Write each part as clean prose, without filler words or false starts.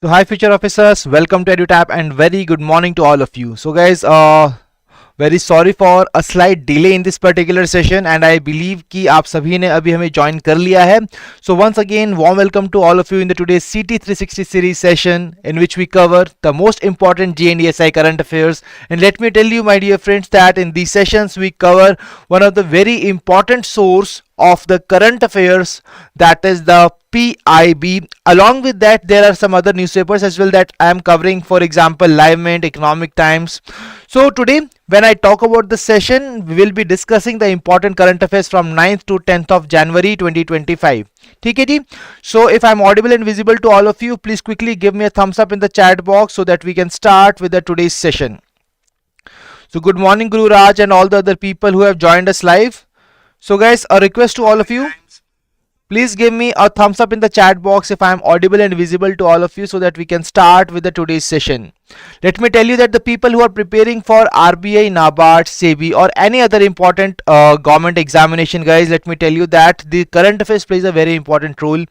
So hi future officers, welcome to EduTap and very good morning to all of you. So guys, very sorry for a slight delay in this particular session and I believe कि आप सभी ने अभी हमें join कर लिया है. So once again, warm welcome to all of you in the today's CT 360 series session in which we cover the most important GNDSI current affairs. And let me tell you, my dear friends, that in these sessions we cover one of the very important source of the current affairs, that is the PIB. Along with that, there are some other newspapers as well that I am covering, for example Live Mint, Economic Times. So today when I talk about the session, we will be discussing the important current affairs from 9th to 10th of January 2025. ठीक है जी. So if I am audible and visible to all of you, please quickly give me a thumbs up in the chat box so that we can start with the today's session. So good morning Guru Raj and all the other people who have joined us live. So guys, a request to all of you, please give me a thumbs up in the chat box if I am audible and visible to all of you so that we can start with the today's session. Let me tell you that the people who are preparing for RBI, NABARD, SEBI or any other important government examination, guys, let me tell you that the current affairs plays a very important role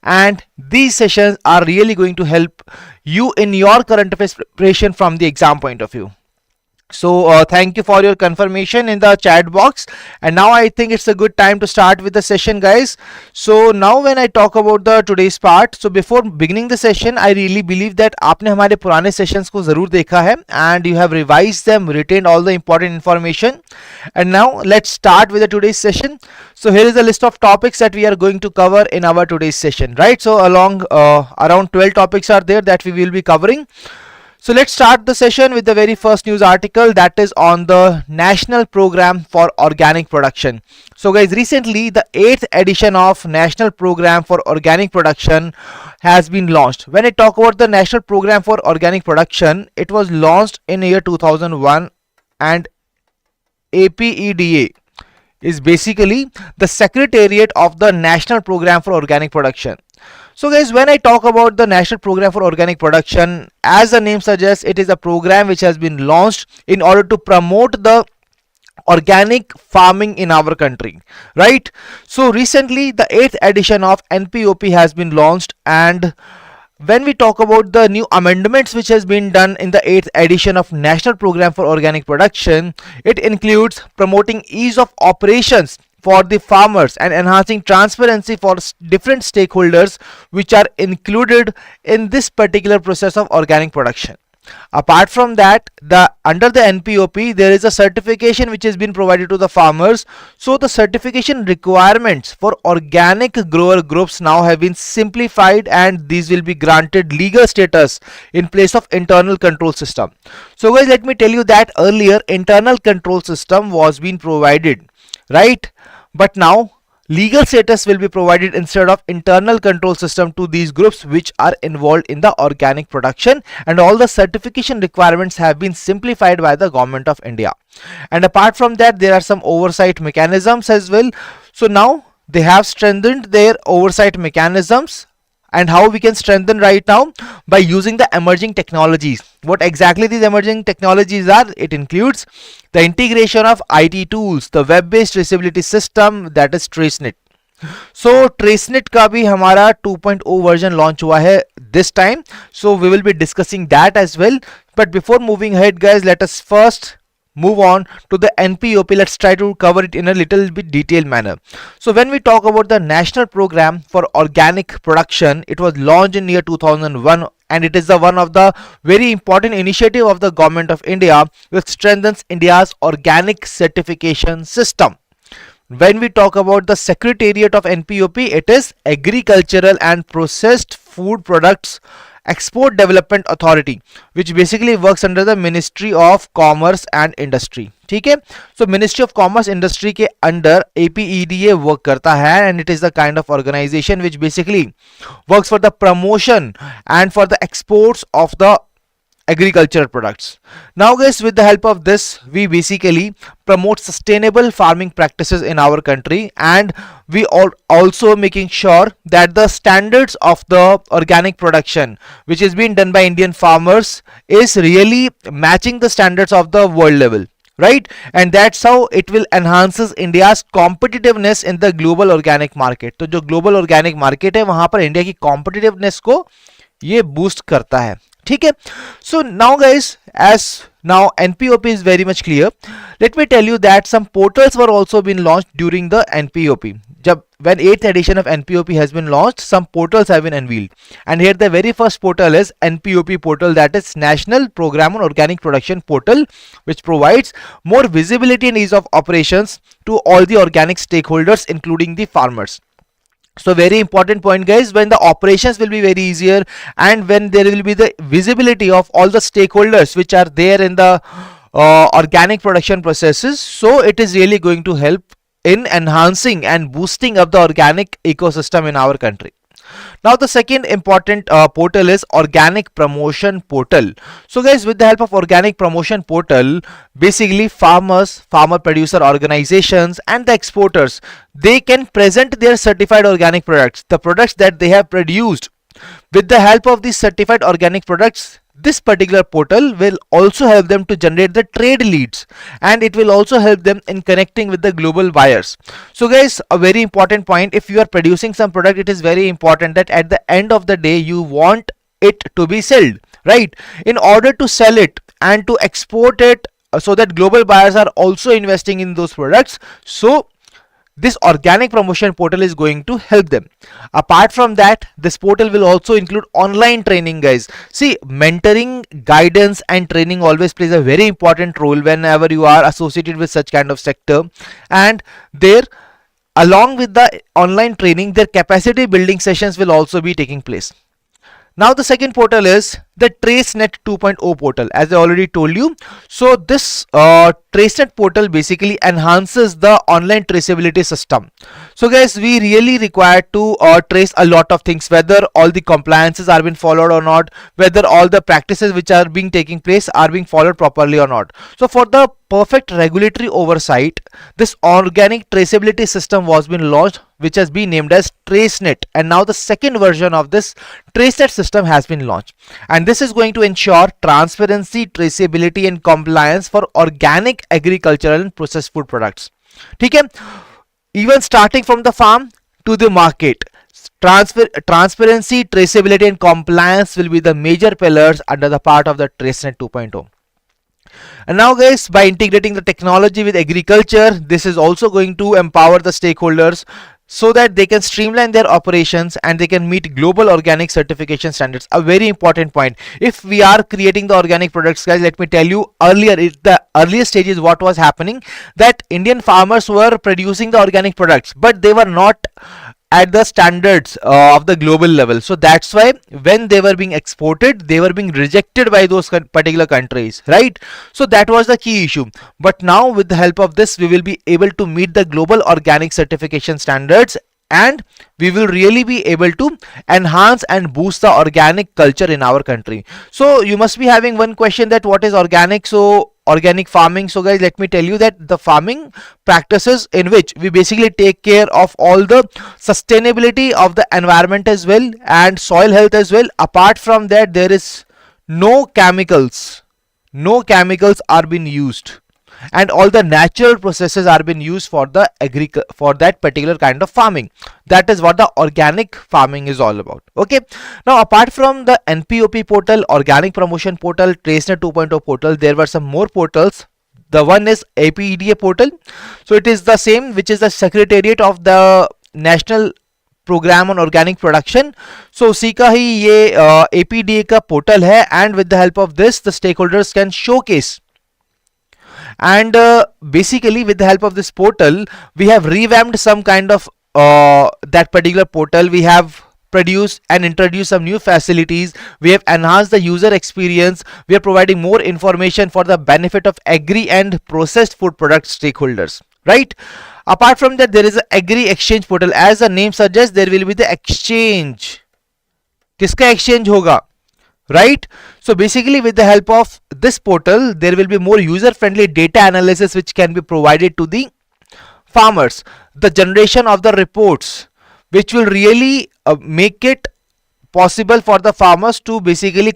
and these sessions are really going to help you in your current affairs preparation from the exam point of view. So thank you for your confirmation in the chat box, and now I think it's a good time to start with the session, guys. So now when I talk about the today's part, so before beginning the session, I really believe that आपने हमारे पुराने sessions को ज़रूर देखा है and you have revised them, retained all the important information, and now let's start with the today's session. So here is a list of topics that we are going to cover in our today's session, right? So along around 12 topics are there that we will be covering. So let's start the session with the very first news article, that is on the National Program for Organic Production. So guys, recently the 8th edition of National Program for Organic Production has been launched. When I talk about the National Program for Organic Production, it was launched in year 2001 and APEDA is basically the secretariat of the National Program for Organic Production. So guys, when I talk about the National Program for Organic Production, as the name suggests, it is a program which has been launched in order to promote the organic farming in our country, right? So recently the 8th edition of NPOP has been launched, and when we talk about the new amendments which has been done in the 8th edition of National Program for Organic Production, it includes promoting ease of operations for the farmers and enhancing transparency for different stakeholders which are included in this particular process of organic production. Apart from that, under the NPOP there is a certification which has been provided to the farmers. So the certification requirements for organic grower groups now have been simplified and these will be granted legal status in place of internal control system. So guys, let me tell you that earlier internal control system was being provided, right? But now legal status will be provided instead of internal control system to these groups which are involved in the organic production, and all the certification requirements have been simplified by the government of India. And apart from that, there are some oversight mechanisms as well. So now they have strengthened their oversight mechanisms. And how we can strengthen right now? By using the emerging technologies. What exactly these emerging technologies are? It includes the integration of IT tools, the web-based traceability system, that is TraceNet. So TraceNet का भी हमारा 2.0 version launch हुआ है this time. So we will be discussing that as well. But before moving ahead, guys, let us first move on to the NPOP. Let's try to cover it in a little bit detailed manner. So when we talk about the National Program for Organic Production, it was launched in year 2001 and it is the one of the very important initiative of the government of India which strengthens India's organic certification system. When we talk about the secretariat of NPOP, it is Agricultural and Processed Food Products Export Development Authority, which basically works under the Ministry of Commerce and Industry. ठीक है, so Ministry of Commerce Industry के under APEDA work करता है, and it is the kind of organization which basically works for the promotion and for the exports of the agricultural products. Now guys, with the help of this, we basically promote sustainable farming practices in our country, and we are also making sure that the standards of the organic production which is being done by Indian farmers is really matching the standards of the world level, right? And that's how it will enhances India's competitiveness in the global organic market. तो जो global organic market है वहां पर India की competitiveness को ये boost करता है, ठीक है. So now guys, as now NPOP is very much clear, let me tell you that some portals were also been launched during the NPOP. जब when 8th edition of NPOP has been launched, some portals have been unveiled, and here the very first portal is NPOP portal, that is National Program on Organic Production portal, which provides more visibility and ease of operations to all the organic stakeholders, including the farmers. So very important point guys, when the operations will be very easier and when there will be the visibility of all the stakeholders which are there in the organic production processes, so it is really going to help in enhancing and boosting up the organic ecosystem in our country. Now the second important portal is organic promotion portal. So guys, with the help of organic promotion portal, basically farmers, farmer producer organizations and the exporters, they can present their certified organic products, the products that they have produced. With the help of these certified organic products, this particular portal will also help them to generate the trade leads, and it will also help them in connecting with the global buyers. So guys, a very important point, if you are producing some product, it is very important that at the end of the day you want it to be sold, right? In order to sell it and to export it, so that global buyers are also investing in those products, so this organic promotion portal is going to help them. Apart from that, this portal will also include online training guys. See, mentoring, guidance and training always plays a very important role whenever you are associated with such kind of sector, and there, along with the online training, their capacity building sessions will also be taking place. Now the second portal is the TraceNet 2.0 portal, as I already told you. So this TraceNet portal basically enhances the online traceability system. So guys, we really require to trace a lot of things, whether all the compliances are being followed or not, whether all the practices which are being taking place are being followed properly or not. So for the perfect regulatory oversight, this organic traceability system was been launched, which has been named as TraceNet, and now the second version of this TraceNet system has been launched, and this is going to ensure transparency, traceability and compliance for organic agricultural and processed food products. ठीक है, even starting from the farm to the market, transparency, traceability and compliance will be the major pillars under the part of the TraceNet 2.0. And now guys, by integrating the technology with agriculture, this is also going to empower the stakeholders so that they can streamline their operations and they can meet global organic certification standards. A very important point. If we are creating the organic products guys, let me tell you, earlier, the earlier stages, what was happening, that Indian farmers were producing the organic products, but they were not at the standards of the global level. So that's why when they were being exported, they were being rejected by those particular countries, right? So that was the key issue. But now with the help of this, we will be able to meet the global organic certification standards, and we will really be able to enhance and boost the organic culture in our country. So you must be having one question, that what is organic? So organic farming. So guys, let me tell you that the farming practices in which we basically take care of all the sustainability of the environment as well and soil health as well. Apart from that, there is no chemicals are being used, and all the natural processes are being used for the for that particular kind of farming. That is what the organic farming is all about. Okay, now apart from the NPOP portal, organic promotion portal, TraceNet 2.0 portal, there were some more portals. The one is APEDA portal. So it is the same, which is the secretariat of the National programme on organic production. So उसी का ही ये APDA का portal है, and with the help of this the stakeholders can showcase. And basically with the help of this portal, we have revamped some kind of that particular portal. We have produced and introduced some new facilities. We have enhanced the user experience. We are providing more information for the benefit of agri and processed food product stakeholders, right? Apart from that, there is an agri exchange portal. As the name suggests, there will be the exchange. किसका exchange होगा? Right? So basically with the help of this portal, there will be more user friendly data analysis which can be provided to the farmers. The generation of the reports which will really make it possible for the farmers to basically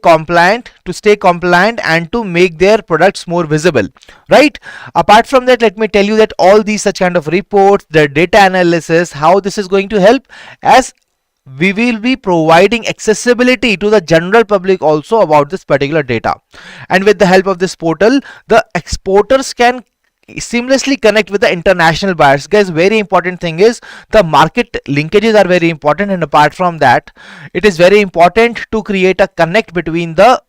stay compliant and to make their products more visible, right? Apart from that, let me tell you that all these such kind of reports, the data analysis, how this is going to help, as we will be providing accessibility to the general public also about this particular data. And with the help of this portal, the exporters can seamlessly connect with the international buyers. Guys, very important thing is the market linkages are very important, and apart from that, it is very important to create a connect between the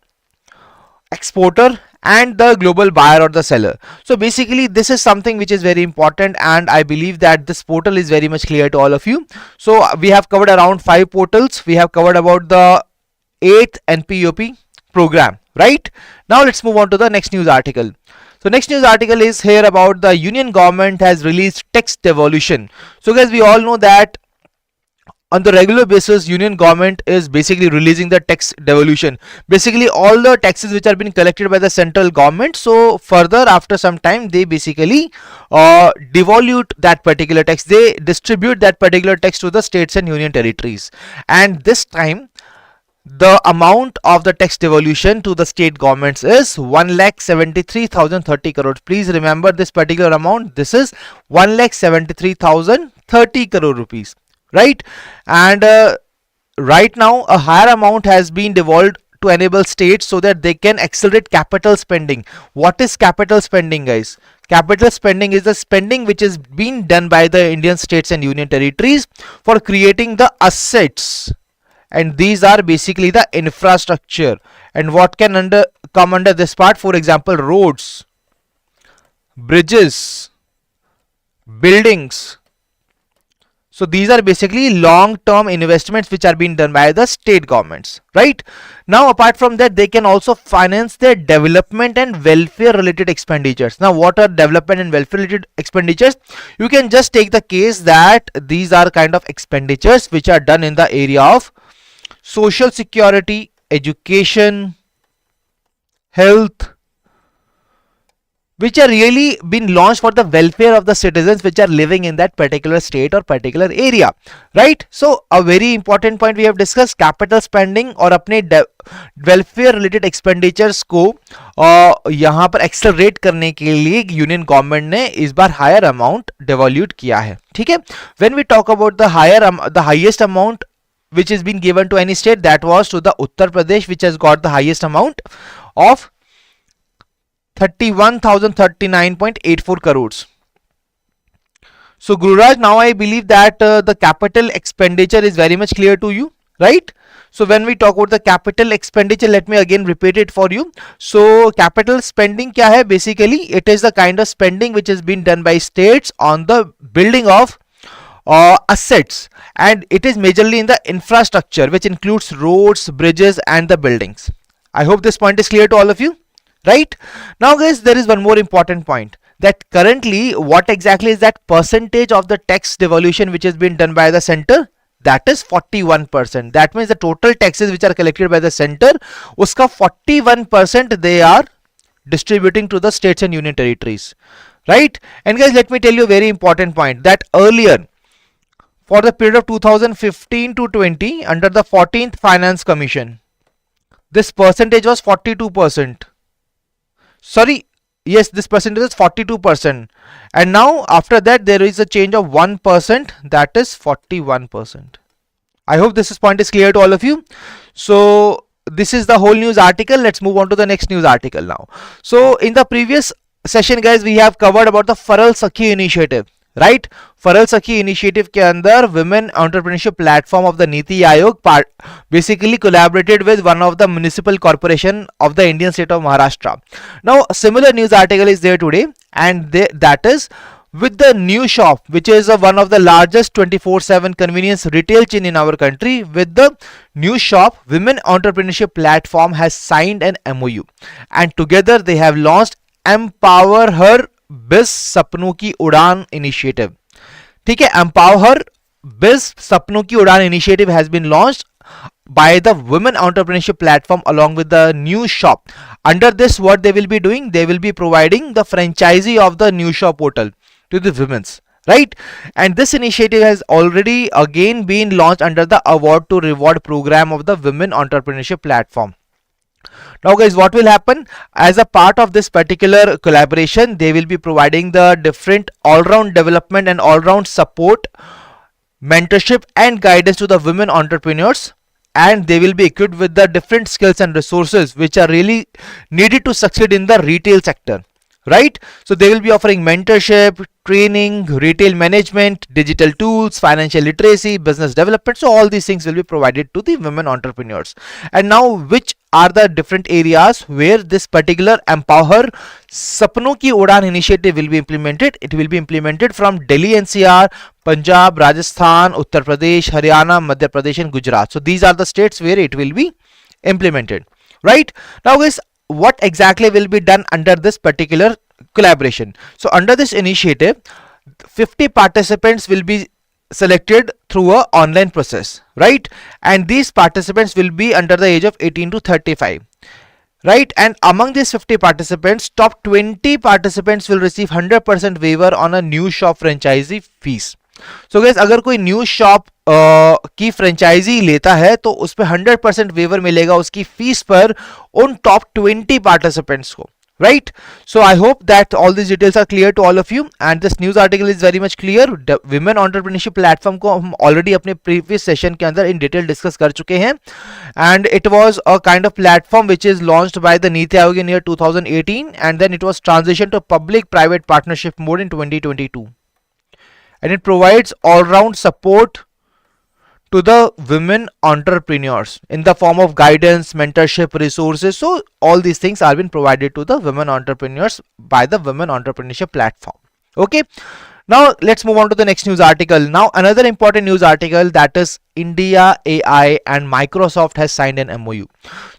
exporter and the global buyer or the seller. So basically this is something which is very important, and I believe that this portal is very much clear to all of you. So we have covered around 5 portals. We have covered about the 8th NPOP program, right? Now let's move on to the next news article. So next news article is here about the Union government has released tax devolution. So guys, we all know that on the regular basis, Union government is basically releasing the tax devolution. Basically all the taxes which are being collected by the central government, so further after some time they basically devolute that particular tax. They distribute that particular tax to the states and union territories. And this time the amount of the tax devolution to the state governments is 1,73,030 crores. Please remember this particular amount. This is 1,73,030 crore rupees. Right? And right now a higher amount has been devolved to enable states so that they can accelerate capital spending. What is capital spending, guys? Capital spending is the spending which is being done by the Indian states and union territories for creating the assets, and these are basically the infrastructure. And what can come under this part? For example, roads, bridges, buildings. So these are basically long-term investments which are being done by the state governments, right? Now apart from that, they can also finance their development and welfare related expenditures. Now what are development and welfare related expenditures? You can just take the case that these are kind of expenditures which are done in the area of social security, education, health, which are really been launched for the welfare of the citizens which are living in that particular state or particular area, right? So a very important point we have discussed, capital spending और अपने welfare related expenditures को यहाँ पर accelerate करने के लिए union government ने इस बार higher amount devolute किया है, ठीक है? When we talk about the highest amount which is been given to any state, that was to the Uttar Pradesh, which has got the highest amount of 31,039.84 crores. So Gururaj, now I believe that the capital expenditure is very much clear to you, right? So when we talk about the capital expenditure, let me again repeat it for you. So capital spending kya hai? Basically it is the kind of spending which has been done by states on the building of assets, and it is majorly in the infrastructure which includes roads, bridges and the buildings. I hope this point is clear to all of you. Right? Now guys, there is one more important point, that currently what exactly is that percentage of the tax devolution which has been done by the center? That is 41%. That means the total taxes which are collected by the center, uska 41% they are distributing to the states and union territories, right? And guys, let me tell you a very important point, that earlier for the period of 2015 to 20 under the 14th Finance Commission, this percentage was 42%. Sorry, yes, this percentage is 42%, and now after that there is a change of 1%, that is 41%. I hope this point is clear to all of you. So this is the whole news article. Let's move on to the next news article now. So in the previous session guys, we have covered about the Faral Sakhi initiative, right? Faral Sakhi initiative के अंदर women entrepreneurship platform of the Niti Aayog basically collaborated with one of the municipal corporation of the Indian state of Maharashtra. Now a similar news article is there today, and that is with the new shop, which is one of the largest 24/7 convenience retail chain in our country. With the new shop, women entrepreneurship platform has signed an MoU, and together they have launched EmpowHER Biz सपनों की उड़ान initiative. ठीक है, EmpowHER Biz सपनों की उड़ान initiative has been launched by the women entrepreneurship platform along with the new shop. Under this, what they will be doing, they will be providing the franchisee of the new shop portal to the women's, right? And this initiative has already again been launched under the award to reward program of the women entrepreneurship platform. Now guys, what will happen as a part of this particular collaboration, they will be providing the different all-round development and all-round support mentorship and guidance to the women entrepreneurs, and they will be equipped with the different skills and resources which are really needed to succeed in the retail sector, right? So they will be offering mentorship, training, retail management, digital tools, financial literacy, business development. So all these things will be provided to the women entrepreneurs. And now, which are the different areas where this particular Empower Sapno Ki Udan initiative will be implemented? It will be implemented from Delhi NCR, Punjab, Rajasthan, Uttar Pradesh, Haryana, Madhya Pradesh and Gujarat. So these are the states where it will be implemented, right? Now guys, what exactly will be done under this particular collaboration? So under this initiative, 50 participants will be selected through a online process, right? And these participants will be under the age of 18 to 35, right? And among these 50 participants, top 20 participants will receive 100% waiver on a new shop franchisee fees. So guys, अगर कोई new shop की franchise लेता है तो उस पे 100% waiver मिलेगा उसकी फीस पर उन टॉप 20 पार्टिसिपेंट्स को, right? So I hope that all these details are clear to all of you, and this news article is very much clear. Women entrepreneurship platform को हम already अपने previous session के अंदर in detail discuss कर चुके हैं, and it was a kind of platform which is launched by the Niti Aayog in year 2018, and then it was transitioned to public private partnership mode in 2022, and it provides all round support to the women entrepreneurs in the form of guidance, mentorship, resources. So all these things are being provided to the women entrepreneurs by the women entrepreneurship platform. Okay, now let's move on to the next news article. Now another important news article, that is India AI and Microsoft has signed an MoU.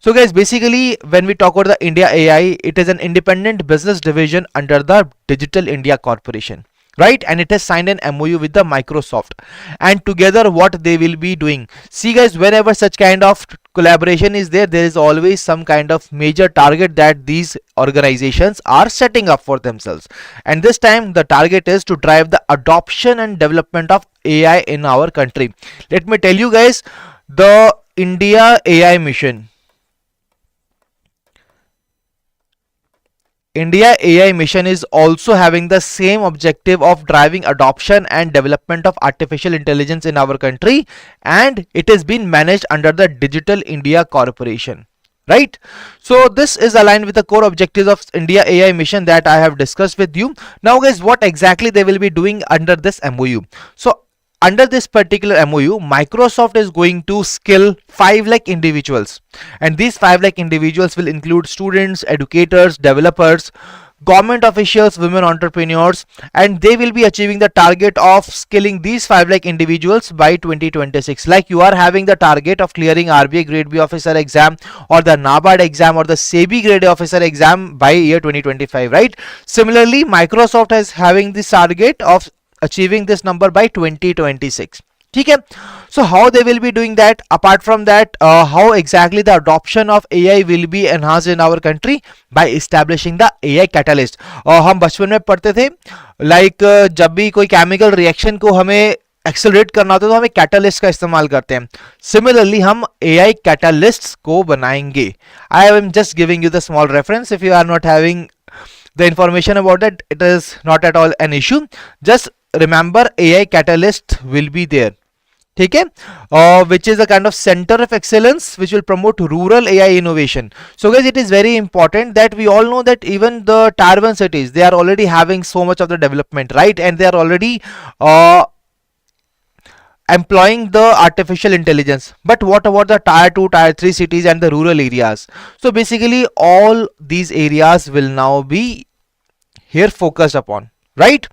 So guys, basically when we talk about the India AI, it is an independent business division under the Digital India Corporation, right? And it has signed an MoU with the Microsoft, and together what they will be doing, see guys, whenever such kind of collaboration is there, there is always some kind of major target that these organizations are setting up for themselves, and this time the target is to drive the adoption and development of AI in our country. Let me tell you guys, the India AI mission, India AI mission is also having the same objective of driving adoption and development of artificial intelligence in our country, and it has been managed under the Digital India Corporation, right? So this is aligned with the core objectives of India AI mission that I have discussed with you. Now guys, what exactly they will be doing under this MoU? So under this particular MoU, Microsoft is going to skill 5 lakh individuals, and these 5 lakh individuals will include students, educators, developers, government officials, women entrepreneurs, and they will be achieving the target of skilling these 5 lakh individuals by 2026. Like you are having the target of clearing RBI Grade B officer exam or the NABARD exam or the SEBI Grade A officer exam by year 2025, right? Similarly, Microsoft is having this target of achieving this number by 2026. Okay, so how they will be doing that? Apart from that, how exactly the adoption of AI will be enhanced in our country? By establishing the AI catalyst. हम बचपन में पढ़ते थे, like जब भी कोई chemical reaction को हमें एक्सेलरेट करना होता है तो हम एक कैटलिस्ट का इस्तेमाल करते हैं. सिमिलरली हम AI कैटलिस्ट्स को बनाएंगे. I am just giving you the small reference. If you are not having the information about it, it is not at all an issue. Just remember, AI catalyst will be there, okay? Which is a kind of center of excellence which will promote rural AI innovation. So guys, it is very important that we all know that even the tier 1 cities, they are already having so much of the development, right? And they are already employing the artificial intelligence. But what about the tier 2, tier 3 cities and the rural areas? So basically all these areas will now be here focused upon, right?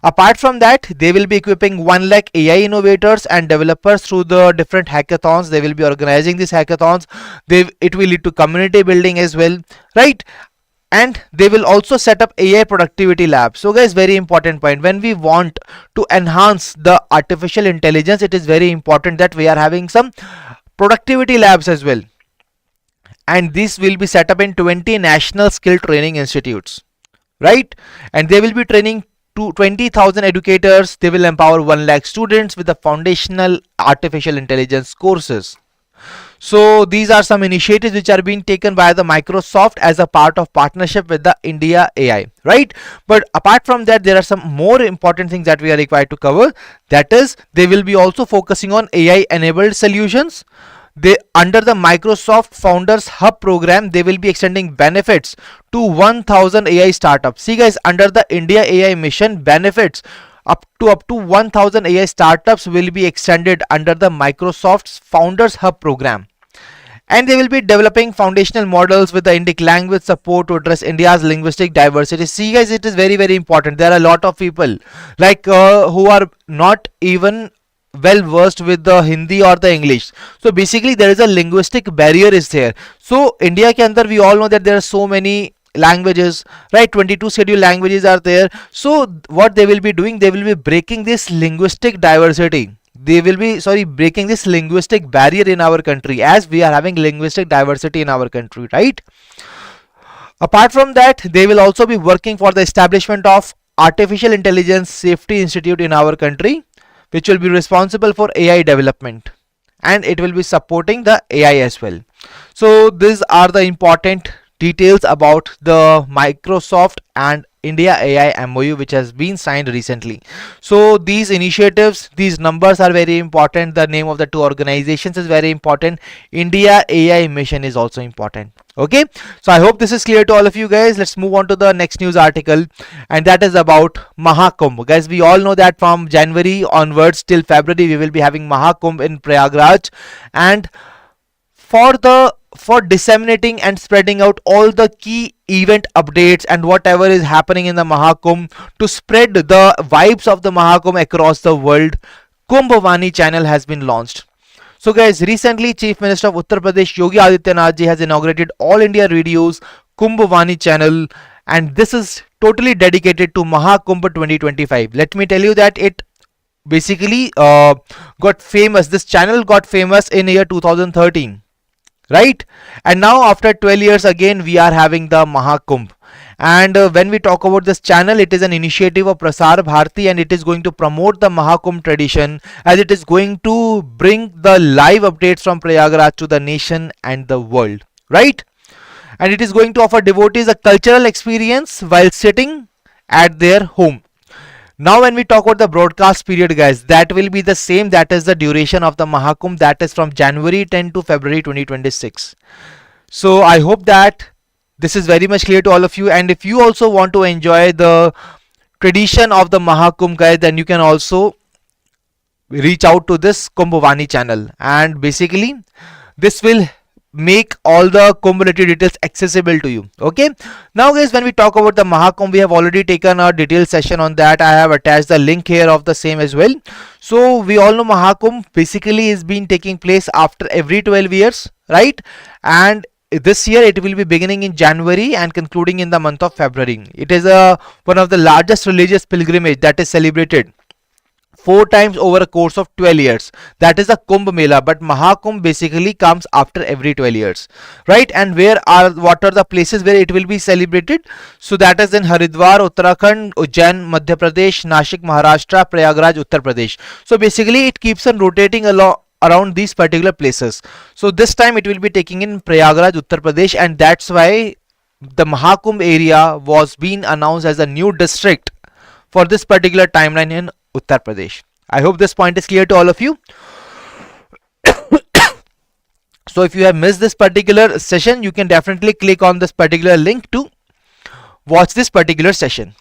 Apart from that, they will be equipping 1 lakh AI innovators and developers through the different hackathons. They will be organizing these hackathons. It will lead to community building as well, right? And they will also set up AI productivity labs. So guys, very important point, when we want to enhance the artificial intelligence, it is very important that we are having some productivity labs as well, and this will be set up in 20 national skill training institutes, right? And they will be training to 20,000 educators. They will empower 1 lakh students with the foundational artificial intelligence courses. So these are some initiatives which are being taken by the Microsoft as a part of partnership with the India AI, right? But apart from that, there are some more important things that we are required to cover. That is, they will be also focusing on AI enabled solutions. They, under the Microsoft Founders Hub program, they will be extending benefits to 1000 AI startups. See guys, under the India AI mission, benefits up to 1000 AI startups will be extended under the Microsoft's Founders Hub program. And they will be developing foundational models with the Indic language support to address India's linguistic diversity. See guys, it is very very important. There are a lot of people like who are not even well versed with the Hindi or the English. So basically there is a linguistic barrier is there. So India ke andar we all know that there are so many languages, right? 22 scheduled languages are there. So what they will be doing, they will be breaking this linguistic diversity. They will be breaking this linguistic barrier in our country, as we are having linguistic diversity in our country, right? Apart from that, they will also be working for the establishment of Artificial Intelligence Safety Institute in our country, which will be responsible for AI development, and it will be supporting the AI as well. So these are the important details about the Microsoft and India AI MoU which has been signed recently. So these initiatives, these numbers are very important. The name of the two organizations is very important. India AI mission is also important. Okay, so I hope this is clear to all of you guys. Let's move on to the next news article, and that is about Mahakumbh. Guys, we all know that from January onwards till February we will be having Mahakumbh in Prayagraj, and for disseminating and spreading out all the key event updates and whatever is happening in the Mahakumbh, to spread the vibes of the Mahakumbh across the world, Kumbhvani channel has been launched. So guys, recently Chief Minister of Uttar Pradesh Yogi Adityanath ji has inaugurated All India Radio's Kumbhvani channel, and this is totally dedicated to Mahakumbh 2025. Let me tell you that it basically got famous. This channel got famous in year 2013. Right, and now after 12 years again we are having the Mahakumbh. And when we talk about this channel, it is an initiative of Prasar Bharati, and it is going to promote the Mahakumbh tradition, as it is going to bring the live updates from Prayagraj to the nation and the world, right? And it is going to offer devotees a cultural experience while sitting at their home. Now when we talk about the broadcast period, guys, that will be the same. That is the duration of the Mahakumbh, that is from January 10 to February 2026. So I hope that this is very much clear to all of you. And if you also want to enjoy the tradition of the Mahakumbh, guys, then you can also reach out to this Kumbhvani channel, and basically this will make all the Kumbh related details accessible to you. Okay, now guys, when we talk about the Mahakumbh, we have already taken a detailed session on that. I have attached the link here of the same as well. So we all know Mahakumbh basically is been taking place after every 12 years, right? And this year it will be beginning in January and concluding in the month of February. It is one of the largest religious pilgrimage that is celebrated 4 times over a course of 12 years. That is the Kumbh Mela, but Mahakumbh basically comes after every 12 years, right? And what are the places where it will be celebrated? So that is in Haridwar, Uttarakhand, Ujjain, Madhya Pradesh, Nashik, Maharashtra, Prayagraj, Uttar Pradesh. So basically it keeps on rotating around these particular places. So this time it will be taking in Prayagraj, Uttar Pradesh, and that's why the Mahakumbh area was being announced as a new district for this particular timeline in Uttar Pradesh. I hope this point is clear to all of you. So if you have missed this particular session, you can definitely click on this particular link to watch this particular session.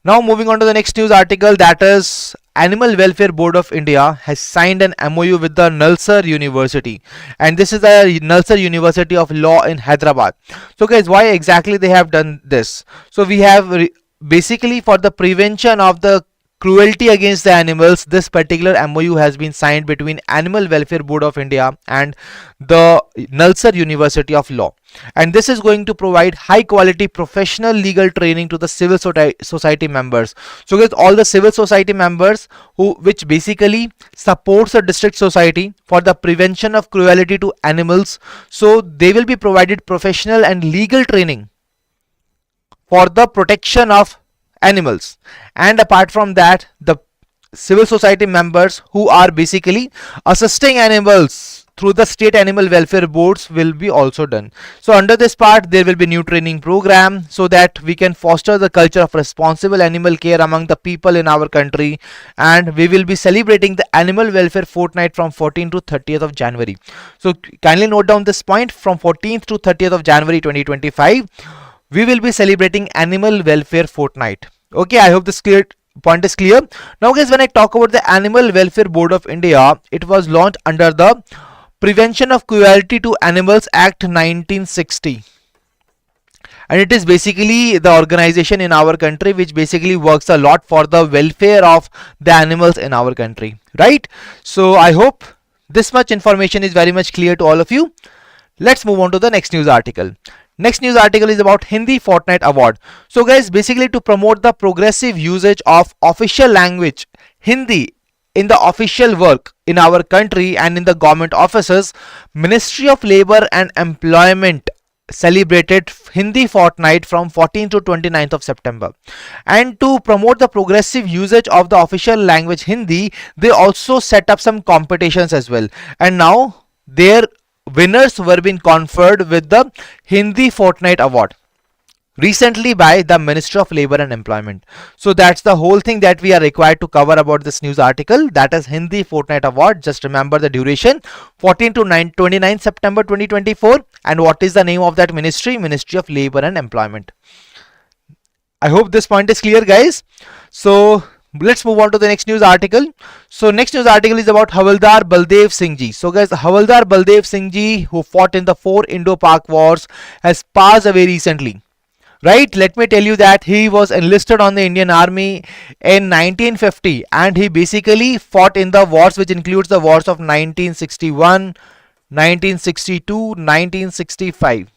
Now moving on to the next news article, that is Animal Welfare Board of India has signed an MoU with the Nalsar University, and this is the Nalsar University of Law in Hyderabad. So guys, why exactly they have done this? So we have basically for the prevention of the cruelty against the animals, this particular MoU has been signed between Animal Welfare Board of India and the Nalsar University of Law, and this is going to provide high quality professional legal training to the civil society members. So guys, all the civil society members which basically supports the district society for the prevention of cruelty to animals, so they will be provided professional and legal training for the protection of animals. And apart from that, the civil society members who are basically assisting animals through the state animal welfare boards will be also done. So under this part there will be new training program so that we can foster the culture of responsible animal care among the people in our country, and we will be celebrating the animal welfare fortnight from 14th to 30th of January. So kindly note down this point, from 14th to 30th of January 2025 we will be celebrating animal welfare fortnight. Okay, I hope this point is clear. Now guys, when I talk about the Animal Welfare Board of India, it was launched under the Prevention of Cruelty to Animals Act 1960, and it is basically the organization in our country which basically works a lot for the welfare of the animals in our country, right? So I hope this much information is very much clear to all of you. Let's move on to the next news article. Next news article is about Hindi Fortnight Award. So guys, basically to promote the progressive usage of official language Hindi in the official work in our country and in the government offices, Ministry of Labor and Employment celebrated Hindi Fortnight from 14th to 29th of September. And to promote the progressive usage of the official language Hindi, they also set up some competitions as well. And now their winners were being conferred with the Hindi Fortnight Award recently by the Ministry of Labor and Employment. So that's the whole thing that we are required to cover about this news article, that is Hindi Fortnight Award. Just remember the duration, 14 to 29 September 2024. And what is the name of that ministry? Ministry of Labor and Employment. I hope this point is clear, guys. So let's move on to the next news article. So next news article is about Havildar Baldev Singh Ji. So guys, Havildar Baldev Singh Ji, who fought in the 4 Indo-Pak wars, has passed away recently. Right, let me tell you that he was enlisted on the Indian Army in 1950 and he basically fought in the wars which includes the wars of 1961, 1962, 1965.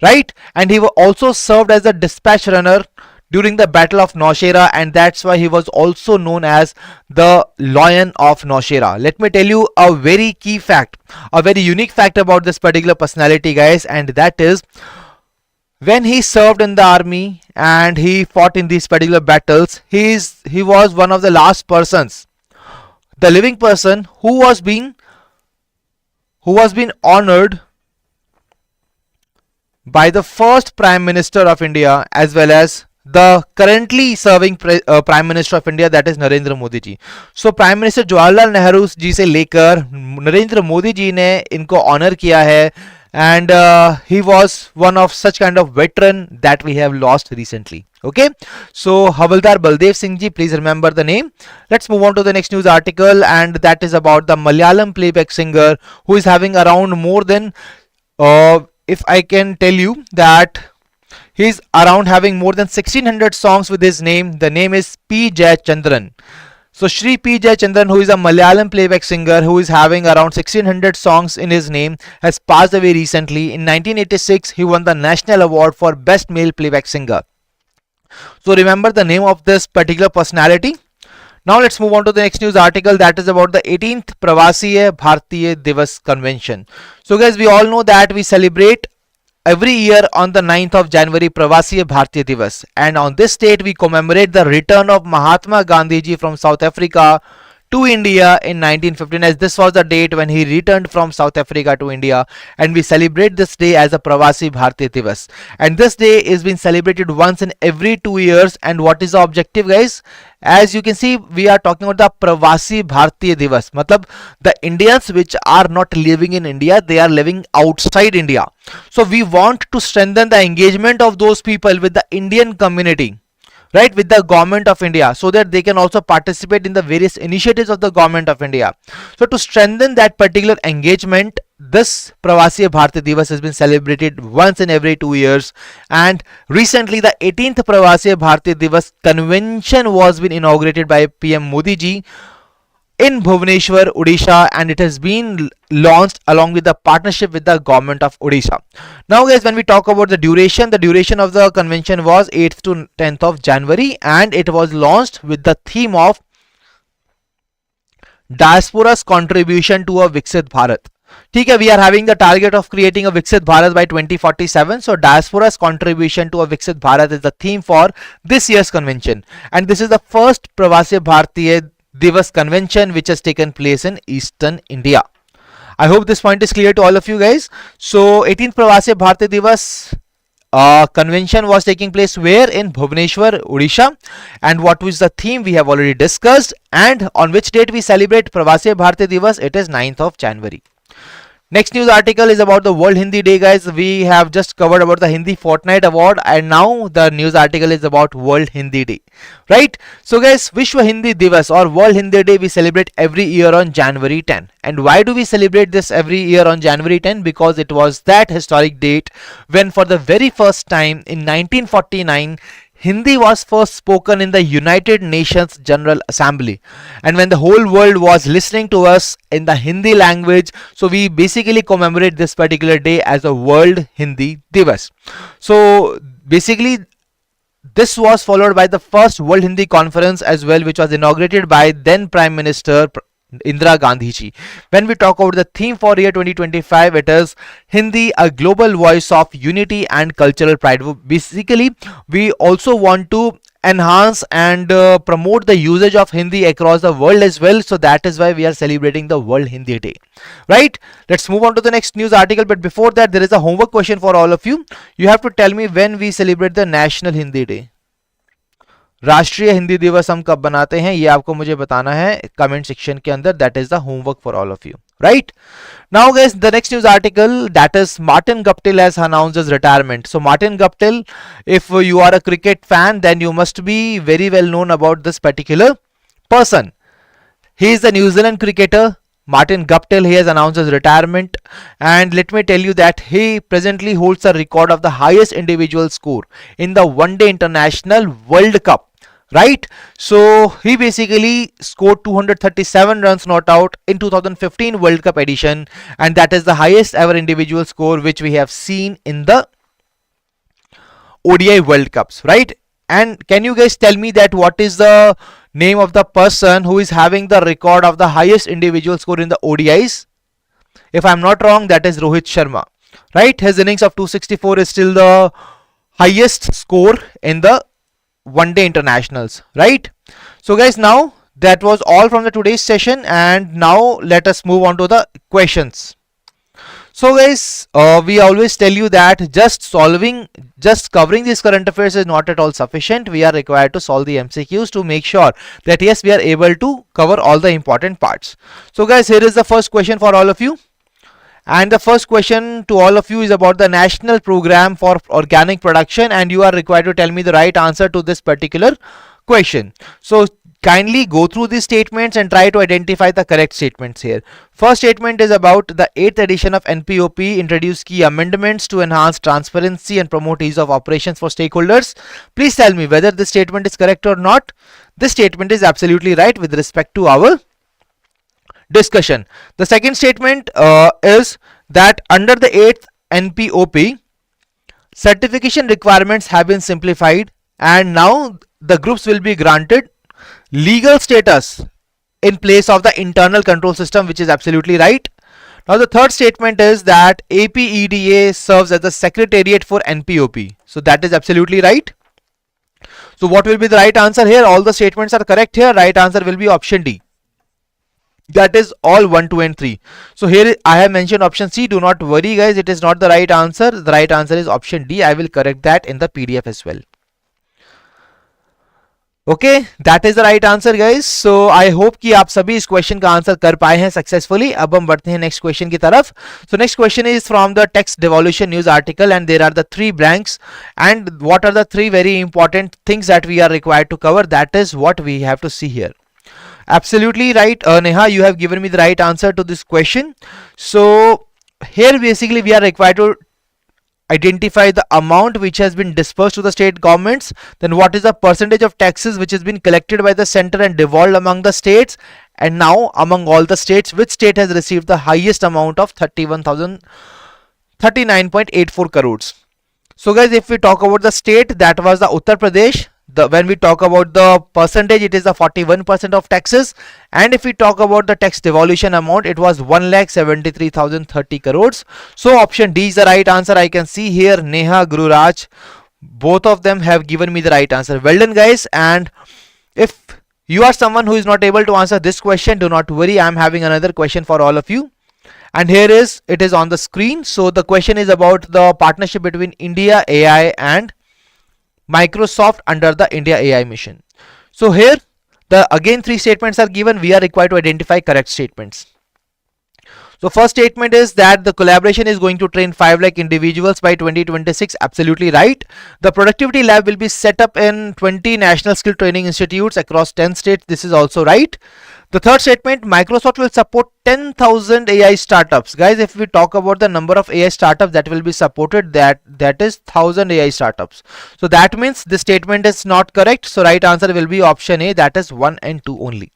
Right, and he also served as a dispatch runner during the Battle of Nowshera, and that's why he was also known as the Lion of Nowshera. Let me tell you a very key fact, a very unique fact about this particular personality, guys, and that is when he served in the army and he fought in these particular battles, he was one of the last persons, the living person who was being honored by the first Prime Minister of India as well as the currently serving Prime Minister of India, that is Narendra Modi ji. So Prime Minister Jawaharlal Nehru जी से लेकर नरेंद्र मोदी जी ने इनको honour किया है, and he was one of such kind of veteran that we have lost recently. Okay, so Havildar Baldev Singh Ji, please remember the name. Let's move on to the next news article, and that is about the Malayalam playback singer who is having around more than if I can tell you that he's around having more than 1600 songs with his name. The name is P. Jayachandran. So Shri P. Jayachandran, who is a Malayalam playback singer who is having around 1600 songs in his name, has passed away recently. In 1986, he won the National Award for Best Male Playback Singer. So remember the name of this particular personality. Now let's move on to the next news article, that is about the 18th Pravasi Bharatiya Divas Convention. So guys, we all know that we celebrate every year on the 9th of January Pravasi Bharatiya Divas, and on this date we commemorate the return of Mahatma Gandhi ji from South Africa to India in 1915, as this was the date when he returned from South Africa to India, and we celebrate this day as a Pravasi Bharatiya Divas. And this day is being celebrated once in every 2 years. And what is the objective, guys? As you can see, we are talking about the Pravasi Bharatiya Divas, matlab the Indians which are not living in India, they are living outside India. So we want to strengthen the engagement of those people with the Indian community, right, with the government of India, so that they can also participate in the various initiatives of the government of India. So to strengthen that particular engagement, this Pravasi Bharatiya Divas has been celebrated once in every 2 years, and recently the 18th Pravasi Bharatiya Divas convention was been inaugurated by PM Modi ji in Bhubaneswar, Odisha, and it has been launched along with the partnership with the government of Odisha. Now guys, when we talk about the duration of the convention was 8th to 10th of January, and it was launched with the theme of Diaspora's Contribution to a Viksit Bharat. ठीक है, we are having the target of creating a Viksit Bharat by 2047. So Diaspora's Contribution to a Viksit Bharat is the theme for this year's convention, and this is the first Pravasi Bharatiya Divas convention which has taken place in Eastern India. I hope this point is clear to all of you guys. So 18th Pravasi Bharatiya Divas convention was taking place where? In Bhubaneswar, Odisha. And what was the theme? We have already discussed. And on which date we celebrate Pravasi Bharatiya Divas? It is 9th of January. Next news article is about the World Hindi Day, guys. We have just covered about the Hindi Fortnight Award, and now the news article is about World Hindi Day, right? So guys, Vishwa Hindi Divas or World Hindi Day we celebrate every year on January 10. And why do we celebrate this every year on January 10? Because it was that historic date when for the very first time in 1949 Hindi was first spoken in the United Nations General Assembly, and when the whole world was listening to us in the Hindi language, so we basically commemorate this particular day as a World Hindi Divas. So basically this was followed by the first World Hindi Conference as well, which was inaugurated by then Prime Minister Indira Gandhi ji. When we talk about the theme for year 2025, it is Hindi, a global voice of unity and cultural pride. Basically, we also want to enhance and promote the usage of Hindi across the world as well. So that is why we are celebrating the World Hindi Day, right? Let's move on to the next news article. But before that, there is a homework question for all of you. You have to tell me when we celebrate the National Hindi Day. राष्ट्रीय हिंदी दिवस हम कब बनाते हैं, ये आपको मुझे बताना है कमेंट सेक्शन के अंदर. That is the homework for all of you, right? Now guys, the next news article, that is Martin Guptill has announced his retirement. So Martin Guptill, if you are a cricket fan, then you must be very well known about this particular person. He is the New Zealand cricketer Martin Guptill. He has announced his retirement, and let me tell you that he presently holds a record of the highest individual score in the One Day International World Cup, right? So he basically scored 237 runs not out in 2015 World Cup edition, and that is the highest ever individual score which we have seen in the ODI World Cups, right? And can you guys tell me that what is the name of the person who is having the record of the highest individual score in the ODIs? If I'm not wrong, that is Rohit Sharma, right? His innings of 264 is still the highest score in the One Day Internationals, right? So guys, now that was all from the today's session, and now let us move on to the questions. So guys, we always tell you that just covering these current affairs is not at all sufficient. We are required to solve the MCQs to make sure that yes, we are able to cover all the important parts. So guys, here is the first question for all of you. And the first question to all of you is about the National Program for Organic Production, and you are required to tell me the right answer to this particular question. So kindly go through these statements and try to identify the correct statements here. First statement is about the 8th edition of NPOP introduced key amendments to enhance transparency and promote ease of operations for stakeholders. Please tell me whether this statement is correct or not. This statement is absolutely right with respect to our discussion. The second statement is that under the 8th NPOP, certification requirements have been simplified, and now the groups will be granted legal status in place of the internal control system, which is absolutely right. Now the third statement is that APEDA serves as the secretariat for NPOP. So that is absolutely right. So what will be the right answer here? All the statements are correct here. Right answer will be option D. That is all 1, 2 and 3. So here I have mentioned option C. Do not worry guys, it is not the right answer. The right answer is option D. I will correct that in the PDF as well. Okay, that is the right answer guys. So I hope कि आप सभी इस question का answer कर पाए हैं successfully. अब हम बढ़ते हैं नेक्स्ट क्वेश्चन की तरफ. So next question is from the text devolution news article, and there are the 3 blanks, and what are the 3 very important things that we are required to cover? That is what we have to see here. Absolutely right, Neha, you have given me the right answer to this question. So here basically we are required to identify the amount which has been dispersed to the state governments, then what is the percentage of taxes which has been collected by the center and devolved among the states, and now among all the states, which state has received the highest amount of 39.84 crores. So guys, if we talk about the state, that was the Uttar Pradesh. When we talk about the percentage, it is the 41% of taxes, and if we talk about the tax devolution amount, it was 1,73,030 crores. So option D is the right answer. I can see here Neha, Gururaj, both of them have given me the right answer. Well done guys. And if you are someone who is not able to answer this question, do not worry, I am having another question for all of you. and here it is on the screen. So the question is about the partnership between India AI and Microsoft under the India AI mission. So here the again three statements are given. We are required to identify correct statements. So first statement is that the collaboration is going to train 5 lakh individuals by 2026. Absolutely right. The productivity lab will be set up in 20 national skill training institutes across 10 states. This is also right. The third statement, Microsoft will support 10,000 AI startups. Guys, if we talk about the number of AI startups that will be supported, that is 1,000 AI startups. So that means this statement is not correct. So right answer will be option A, that is 1 and 2 only.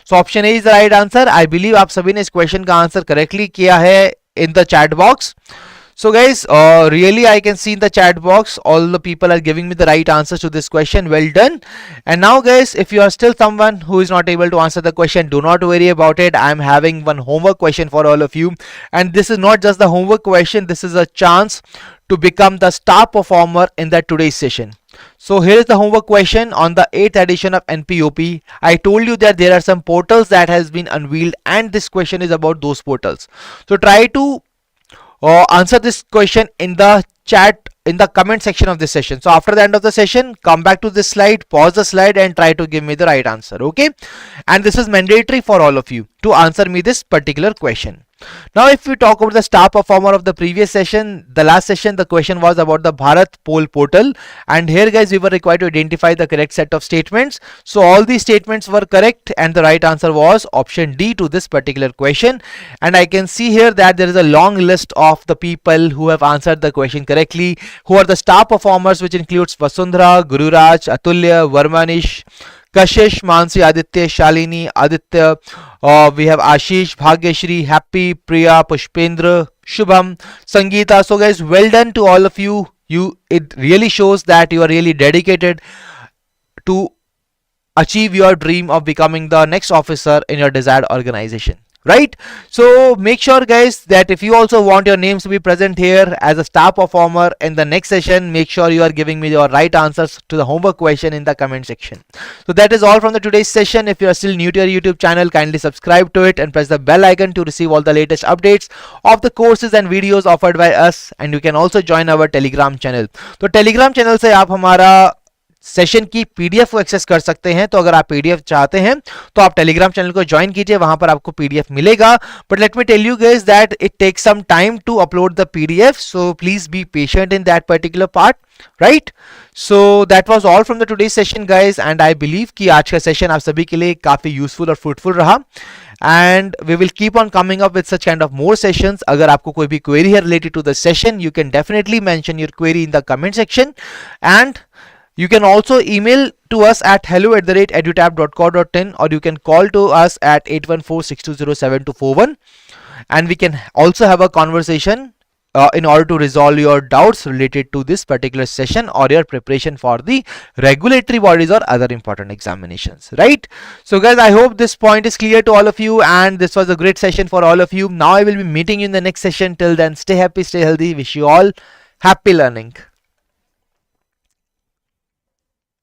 So option A is the right answer. I believe आप सभी ने इस question का answer correctly किया है in the chat box. So guys, really I can see in the chat box all the people are giving me the right answers to this question. Well done. And now guys, if you are still someone who is not able to answer the question, do not worry about it. I am having one homework question for all of you, and this is not just the homework question, this is a chance to become the star performer in that today's session. So here is the homework question on the 8th edition of NPOP. I told you that there are some portals that has been unveiled, and this question is about those portals. So try to answer this question in the chat, in the comment section of this session. So after the end of the session, come back to this slide, pause the slide and try to give me the right answer. Okay, and this is mandatory for all of you to answer me this particular question. Now if we talk about the star performer of the previous session, the last session, the question was about the Bharat poll portal, and here guys we were required to identify the correct set of statements. So all these statements were correct and the right answer was option D to this particular question. And I can see here that there is a long list of the people who have answered the question correctly, who are the star performers, which includes Vasundhara, Gururaj, Atulya, Varmanish, Kashish, Mansi, Aditya, Shalini, Aditya, we have Ashish, Bhagyashri, Happy, Priya, Pushpendra, Shubham, Sangeeta. So guys, well done to all of you. It really shows that you are really dedicated to achieve your dream of becoming the next officer in your desired organization. Right? So make sure guys that if you also want your names to be present here as a star performer in the next session, make sure you are giving me your right answers to the homework question in the comment section. So that is all from the today's session. If you are still new to your YouTube channel, kindly subscribe to it and press the bell icon to receive all the latest updates of the courses and videos offered by us. And you can also join our Telegram channel. So Telegram channel से आप हमारा session की PDF को access कर सकते हैं. तो अगर आप पीडीएफ चाहते हैं तो आप टेलीग्राम चैनल को ज्वाइन कीजिए, वहां पर आपको पीडीएफ मिलेगा. But let me tell you guys that it takes some time to upload the PDF, so please be patient in that particular part. Right, so that was all from the today session guys, and I believe कि आज का session आप सभी के लिए काफी useful और fruitful रहा. And we will keep on coming up with such kind of more sessions. अगर आपको कोई भी query है related to the session, you can definitely mention your query in the comment section, and you can also email to us at hello@edutap.co.in, or you can call to us at 8146207241, and we can also have a conversation in order to resolve your doubts related to this particular session or your preparation for the regulatory bodies or other important examinations. Right? So guys, I hope this point is clear to all of you, and this was a great session for all of you. Now I will be meeting you in the next session. Till then, stay happy, stay healthy. Wish you all happy learning.